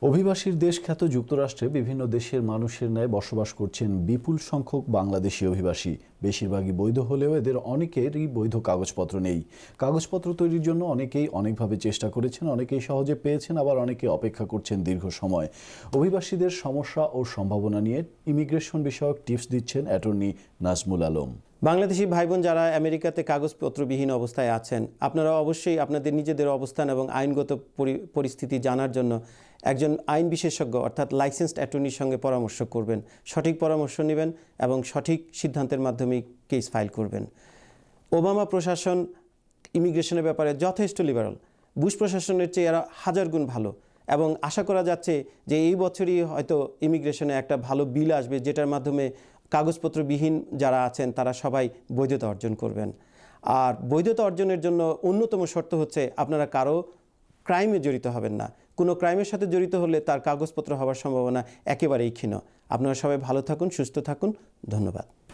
অভিবাসীর দেশ খ্যাত যুক্তরাষ্ট্রে বিভিন্ন দেশের মানুষের ন্যায় বসবাস করছেন বিপুল সংখ্যক বাংলাদেশি অভিবাসী। বেশিরভাগই বৈধ হলেও এদের অনেকেরই বৈধ কাগজপত্র নেই। কাগজপত্র তৈরির জন্য অনেকেই অনেকভাবে চেষ্টা করেছেন, অনেকেই সহজে পেয়েছেন, আবার অনেকে অপেক্ষা করছেন দীর্ঘ সময়। অভিবাসীদের সমস্যা ও সম্ভাবনা নিয়ে ইমিগ্রেশন বিষয়ক টিপস দিচ্ছেন অ্যাটর্নি নাজমুল আলম। বাংলাদেশি ভাই বোন যারা আমেরিকাতে কাগজপত্রবিহীন অবস্থায় আছেন, আপনারা অবশ্যই আপনাদের নিজেদের অবস্থান এবং আইনগত পরিস্থিতি জানার জন্য একজন আইন বিশেষজ্ঞ অর্থাৎ লাইসেন্সড অ্যাটর্নির সঙ্গে পরামর্শ করবেন। সঠিক পরামর্শ নেবেন এবং সঠিক সিদ্ধান্তের মাধ্যমে কেস ফাইল করবেন। ওবামা প্রশাসন ইমিগ্রেশনের ব্যাপারে যথেষ্ট লিবারাল, বুশ প্রশাসনের চেয়ে এরা হাজার গুণ ভালো এবং আশা করা যাচ্ছে যে এই বছরই হয়তো ইমিগ্রেশনে একটা ভালো বিল আসবে, যেটার মাধ্যমে কাগজপত্রবিহীন যারা আছেন তারা সবাই বৈধতা অর্জন করবেন। আর বৈধতা অর্জনের জন্য অন্যতম শর্ত হচ্ছে আপনারা কারো ক্রাইমে জড়িত হবেন না। কোনো ক্রাইমের সাথে জড়িত হলে তার কাগজপত্র হওয়ার সম্ভাবনা একেবারেই ক্ষীণ। আপনারা সবাই ভালো থাকুন, সুস্থ থাকুন। ধন্যবাদ।